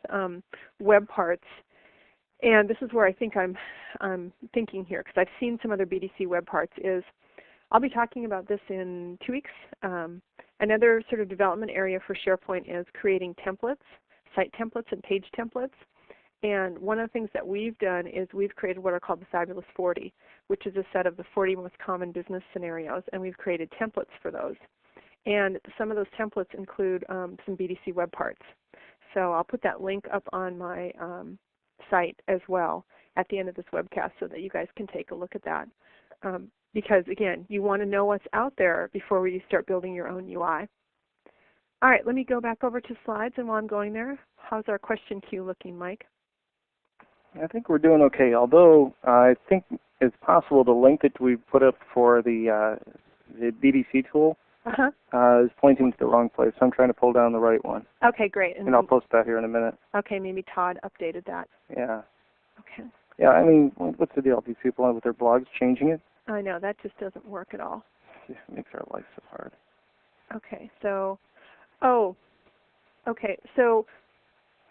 web parts, and this is where I think I'm thinking here, because I've seen some other BDC web parts, is I'll be talking about this in 2 weeks. Another sort of development area for SharePoint is creating templates, site templates and page templates. And one of the things that we've done is we've created what are called the Fabulous 40, which is a set of the 40 most common business scenarios, and we've created templates for those. And some of those templates include some BDC web parts. So I'll put that link up on my site as well at the end of this webcast so that you guys can take a look at that. Because again, you want to know what's out there before you start building your own UI. All right, let me go back over to slides, and while I'm going there, how's our question queue looking, Mike? I think we're doing okay, although I think it's possible the link that we put up for the BDC tool is pointing to the wrong place. So I'm trying to pull down the right one. Okay, great. And I'll post that here in a minute. Okay, maybe Todd updated that. Yeah. Okay. Yeah, I mean, what's the deal with these people with their blogs changing it? I know, that just doesn't work at all. It makes our life so hard. Okay, so, so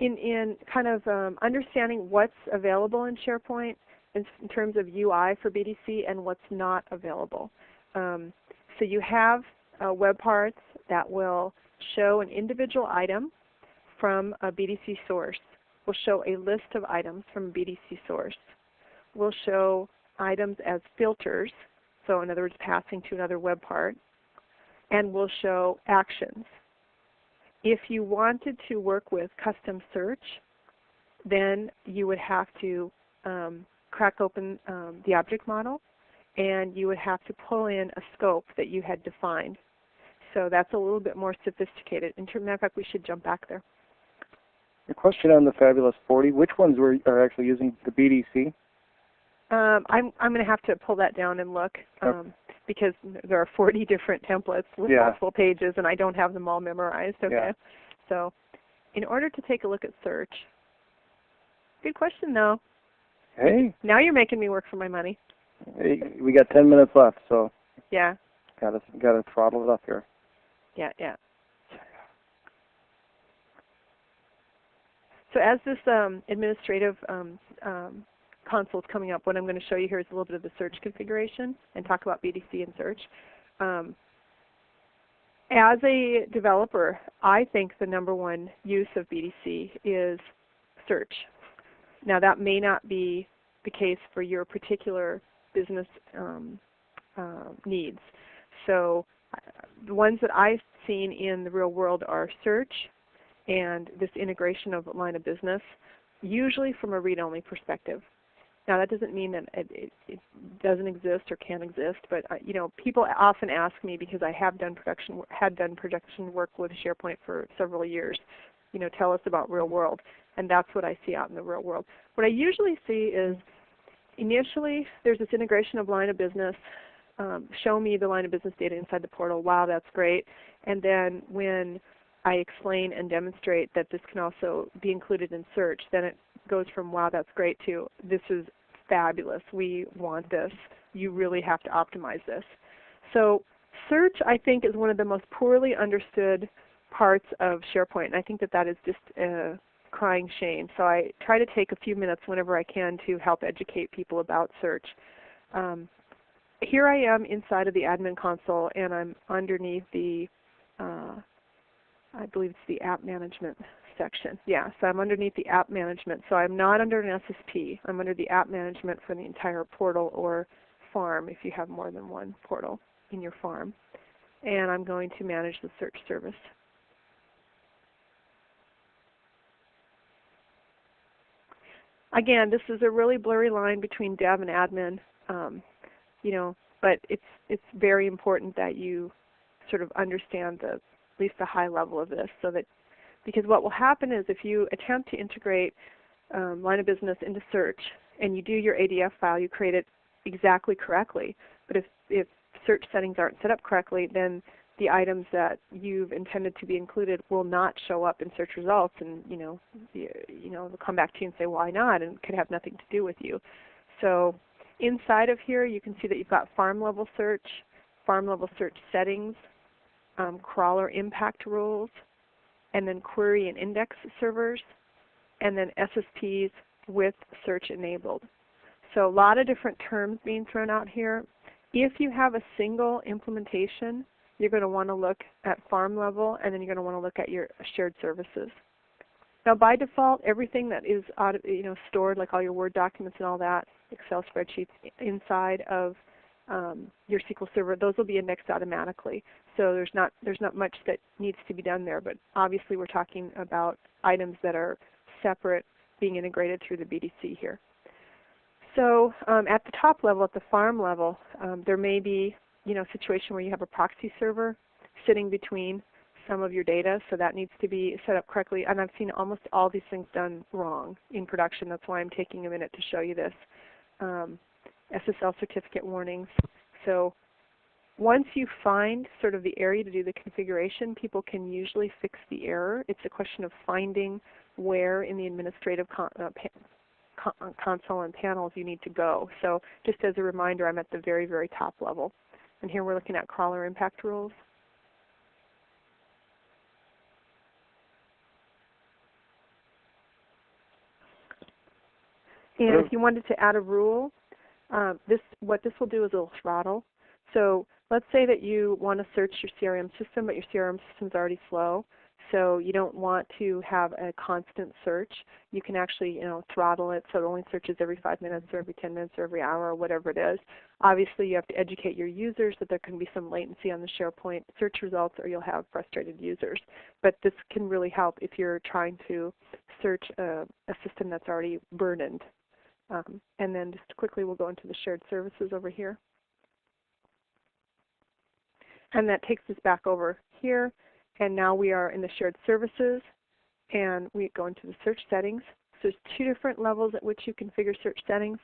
in kind of understanding what's available in SharePoint in terms of UI for BDC and what's not available. So you have web parts that will show an individual item from a BDC source. We'll show a list of items from a BDC source. We'll show items as filters, so in other words, passing to another web part. And we'll show actions. If you wanted to work with custom search, then you would have to crack open the object model, and you would have to pull in a scope that you had defined. So that's a little bit more sophisticated. Matter of fact, we should jump back there. A question on the Fabulous 40, which ones are actually using the BDC? I'm going to have to pull that down and look because there are 40 different templates with multiple pages, and I don't have them all memorized. Okay, so in order to take a look at search, good question though. Hey, now you're making me work for my money. Hey, we got 10 minutes left, so yeah, gotta throttle it up here. Yeah. So as this administrative console is coming up, what I'm going to show you here is a little bit of the search configuration and talk about BDC and search. As a developer, I think the #1 use of BDC is search. Now that may not be the case for your particular business needs. So the ones that I've seen in the real world are search and this integration of line of business, usually from a read-only perspective. Now that doesn't mean that it doesn't exist or can't exist, but people often ask me, because I had done production work with SharePoint for several years, tell us about real world, and that's what I see out in the real world. What I usually see is initially there's this integration of line of business, show me the line of business data inside the portal, wow, that's great, and then when I explain and demonstrate that this can also be included in search, then it goes from wow, that's great to this is fabulous, we want this, you really have to optimize this. So search, I think, is one of the most poorly understood parts of SharePoint, and I think that is just a crying shame. So I try to take a few minutes whenever I can to help educate people about search. Here I am inside of the admin console, and I'm underneath the I believe it's the app management section. Yeah, so I'm underneath the app management. So I'm not under an SSP. I'm under the app management for the entire portal or farm if you have more than one portal in your farm. And I'm going to manage the search service. Again, this is a really blurry line between dev and admin, but it's very important that you sort of understand at least the high level of this, so that because what will happen is if you attempt to integrate line of business into search and you do your ADF file, you create it exactly correctly. But if search settings aren't set up correctly, then the items that you've intended to be included will not show up in search results, and they'll come back to you and say why not, and it could have nothing to do with you. So inside of here, you can see that you've got farm level search settings, crawler impact rules, and then query and index servers, and then SSPs with search enabled. So a lot of different terms being thrown out here. If you have a single implementation, you're going to want to look at farm level, and then you're going to want to look at your shared services. Now by default, everything that is stored, like all your Word documents and all that, Excel spreadsheets inside of your SQL Server, those will be indexed automatically. So there's not much that needs to be done there, but obviously we're talking about items that are separate being integrated through the BDC here. So at the top level, at the farm level, there may be a situation where you have a proxy server sitting between some of your data, so that needs to be set up correctly. And I've seen almost all these things done wrong in production. That's why I'm taking a minute to show you this. SSL certificate warnings. So once you find sort of the area to do the configuration, people can usually fix the error. It's a question of finding where in the administrative console and panels you need to go. So just as a reminder, I'm at the very, very top level. And here we're looking at crawler impact rules. And if you wanted to add a rule, what this will do is it will throttle. So let's say that you want to search your CRM system, but your CRM system is already slow. So you don't want to have a constant search. You can actually throttle it so it only searches every 5 minutes or every 10 minutes or every hour or whatever it is. Obviously you have to educate your users that there can be some latency on the SharePoint search results, or you'll have frustrated users. But this can really help if you're trying to search a system that's already burdened. And then just quickly we'll go into the shared services over here. And that takes us back over here. And now we are in the shared services, and we go into the search settings. So there's two different levels at which you configure search settings.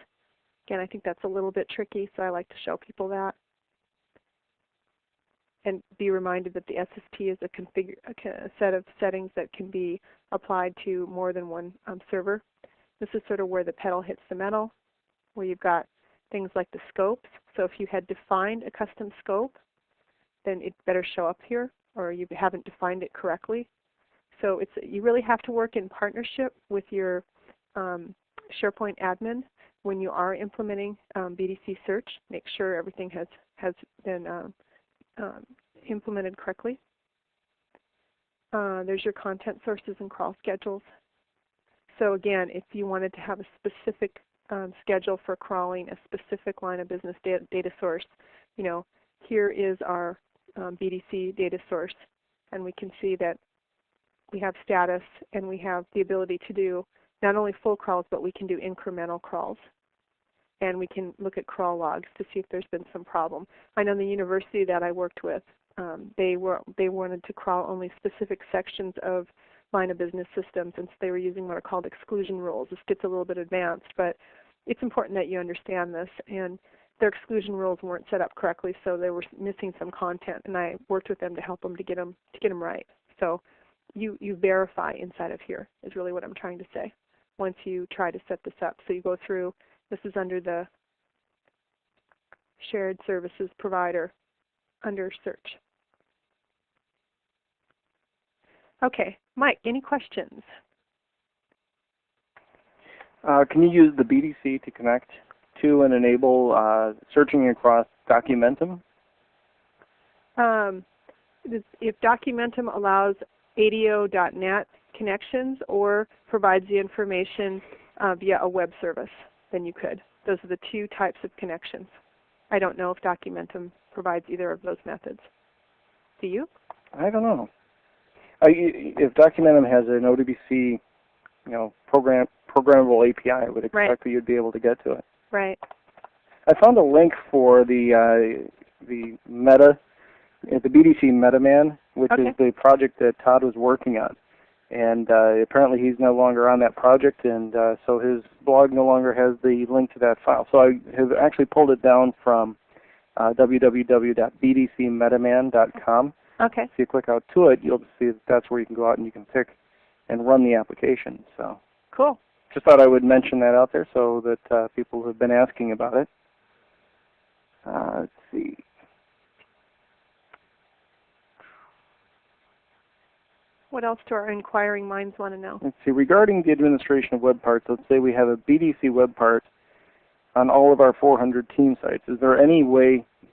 Again, I think that's a little bit tricky, so I like to show people that. And be reminded that the SSP is a set of settings that can be applied to more than one server. This is sort of where the pedal hits the metal, where you've got things like the scopes. So if you had defined a custom scope, then it better show up here, or you haven't defined it correctly. So you really have to work in partnership with your SharePoint admin when you are implementing BDC search. Make sure everything has been implemented correctly. There's your content sources and crawl schedules. So again, if you wanted to have a specific schedule for crawling a specific line of business data source, here is our BDC data source, and we can see that we have status, and we have the ability to do not only full crawls, but we can do incremental crawls. And we can look at crawl logs to see if there's been some problem. I know the university that I worked with, they wanted to crawl only specific sections of line of business systems, and so they were using what are called exclusion rules. This gets a little bit advanced, but it's important that you understand this. And their exclusion rules weren't set up correctly, so they were missing some content, and I worked with them to help them to get them right. So you verify inside of here is really what I'm trying to say once you try to set this up. So you go through, this is under the shared services provider under search. Okay, Mike, any questions? Can you use the BDC to connect to and enable searching across Documentum? If Documentum allows ADO.net connections or provides the information via a web service, then you could. Those are the two types of connections. I don't know if Documentum provides either of those methods. Do you? I don't know. If Documentum has an ODBC, programmable API, I would expect that you'd be able to get to it. Right. I found a link for the BDC MetaMan, which is the project that Todd was working on. And apparently he's no longer on that project, and so his blog no longer has the link to that file. So I have actually pulled it down from www.bdcmetaman.com. Okay. If you click out to it, you'll see that that's where you can go out and you can pick and run the application. So cool. Just thought I would mention that out there so that people have been asking about it. Let's see. What else do our inquiring minds want to know? Let's see. Regarding the administration of web parts, let's say we have a BDC web part on all of our 400 team sites. Is there any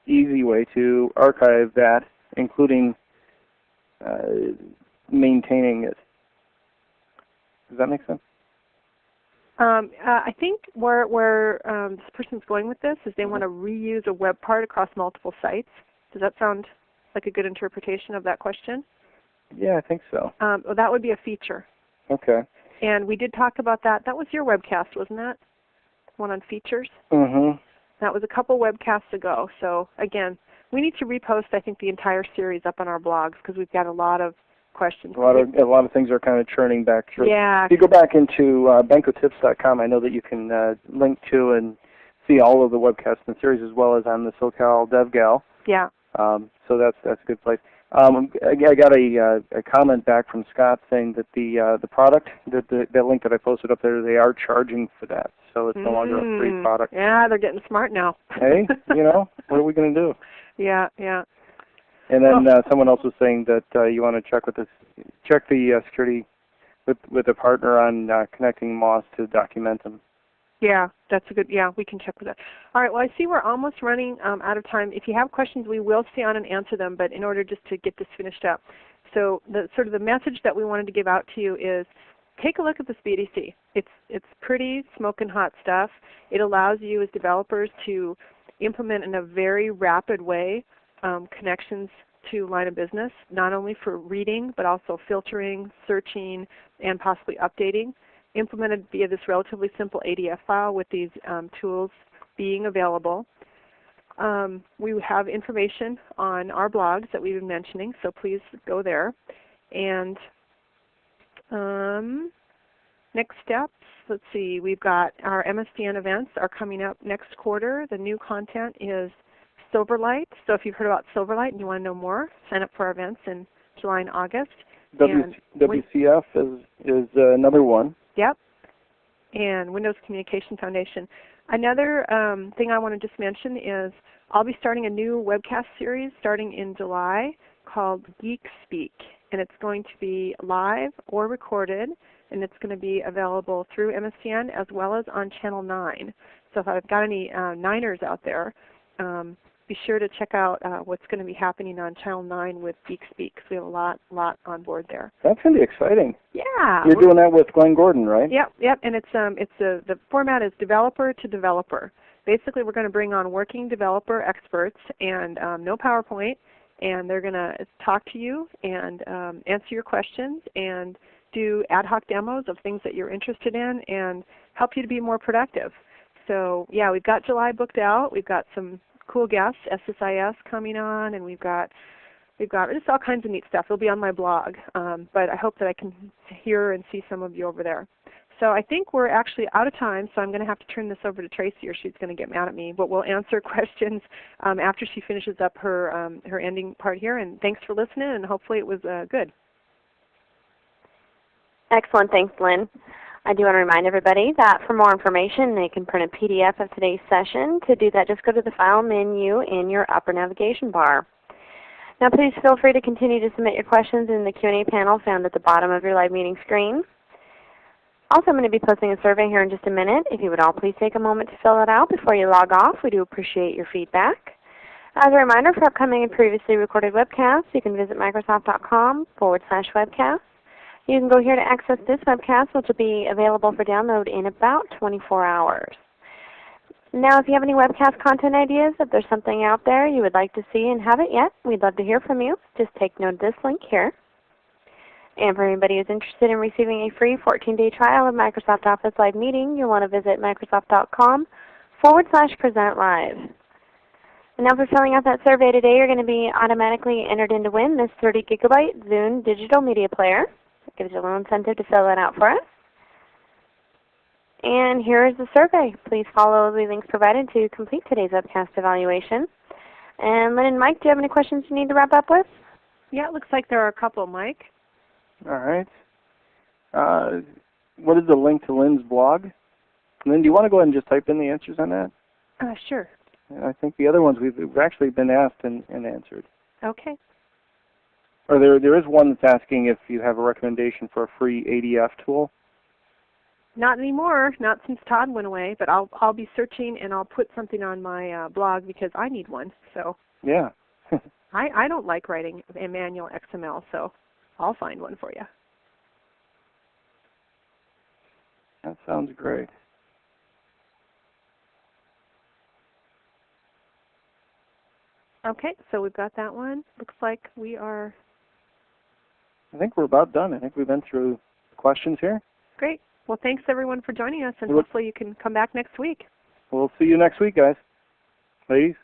easy way to archive that, including maintaining it? Does that make sense? I think where this person's going with this is they want to reuse a web part across multiple sites. Does that sound like a good interpretation of that question? Yeah, I think so. Well, that would be a feature. Okay. And we did talk about that. That was your webcast, wasn't that? One on features? Mm-hmm. That was a couple webcasts ago. So again, we need to repost, I think, the entire series up on our blogs because we've got a lot of questions. A lot of things are kind of churning back through. Yeah. If you go back into benkotips.com, I know that you can link to and see all of the webcasts in the series as well as on the SoCal DevGal. Yeah. So that's a good place. I got a comment back from Scott saying that the product, that link that I posted up there, they are charging for that. So it's no longer a free product. Yeah, they're getting smart now. Hey, what are we going to do? Yeah, yeah. And then someone else was saying that you want to check the security with a partner on connecting Moz to Documentum. Yeah, that's a good, we can check with that. All right, well, I see we're almost running out of time. If you have questions, we will stay on and answer them, but in order just to get this finished up. So the message that we wanted to give out to you is take a look at this BDC. It's pretty smoking hot stuff. It allows you as developers to implement in a very rapid way connections to line of business, not only for reading, but also filtering, searching, and possibly updating, implemented via this relatively simple ADF file with these tools being available. We have information on our blogs that we've been mentioning, so please go there. And next steps, let's see, we've got our MSDN events are coming up next quarter. The new content is Silverlight. So if you've heard about Silverlight and you want to know more, sign up for our events in July and August. WCF is another one. Yep. And Windows Communication Foundation. Another thing I want to just mention is I'll be starting a new webcast series starting in July called Geek Speak. And it's going to be live or recorded, and it's going to be available through MSDN as well as on Channel 9. So if I've got any Niners out there, be sure to check out what's going to be happening on Channel 9 with Geek Speak, because we have a lot on board there. That's going to be exciting. Yeah. You're doing that with Glenn Gordon, right? Yep, and the format is developer to developer. Basically, we're going to bring on working developer experts and no PowerPoint, and they're going to talk to you and answer your questions and do ad hoc demos of things that you're interested in and help you to be more productive. So yeah, we've got July booked out. We've got some cool guests, SSIS coming on, and we've got just all kinds of neat stuff. It'll be on my blog, but I hope that I can hear and see some of you over there. So I think we're actually out of time, so I'm going to have to turn this over to Tracy or she's going to get mad at me. But we'll answer questions after she finishes up her ending part here. And thanks for listening, and hopefully it was good. Excellent. Thanks, Lynn. I do want to remind everybody that for more information, they can print a PDF of today's session. To do that, just go to the File menu in your upper navigation bar. Now please feel free to continue to submit your questions in the Q&A panel found at the bottom of your live meeting screen. Also, I'm going to be posting a survey here in just a minute. If you would all please take a moment to fill it out before you log off. We do appreciate your feedback. As a reminder for upcoming and previously recorded webcasts, you can visit Microsoft.com/webcasts. You can go here to access this webcast, which will be available for download in about 24 hours. Now, if you have any webcast content ideas, if there's something out there you would like to see and haven't yet, we'd love to hear from you. Just take note of this link here. And for anybody who's interested in receiving a free 14-day trial of Microsoft Office Live Meeting, you'll want to visit Microsoft.com/presentlive. And now for filling out that survey today, you're going to be automatically entered in to win this 30 gigabyte Zune digital media player. It gives you a little incentive to fill that out for us. And here is the survey. Please follow the links provided to complete today's webcast evaluation. And Lynn and Mike, do you have any questions you need to wrap up with? Yeah, it looks like there are a couple, Mike. All right. What is the link to Lynn's blog? Lynn, do you want to go ahead and just type in the answers on that? Sure. I think the other ones we've actually been asked and answered. Okay. Or there is one that's asking if you have a recommendation for a free ADF tool. Not anymore, not since Todd went away, but I'll be searching and I'll put something on my blog because I need one. So yeah. I don't like writing a manual XML, so I'll find one for you. That sounds great. Okay, so we've got that one. Looks like we are... I think we're about done. I think we've been through the questions here. Great. Well, thanks everyone for joining us, and hopefully you can come back next week. We'll see you next week, guys. Ladies.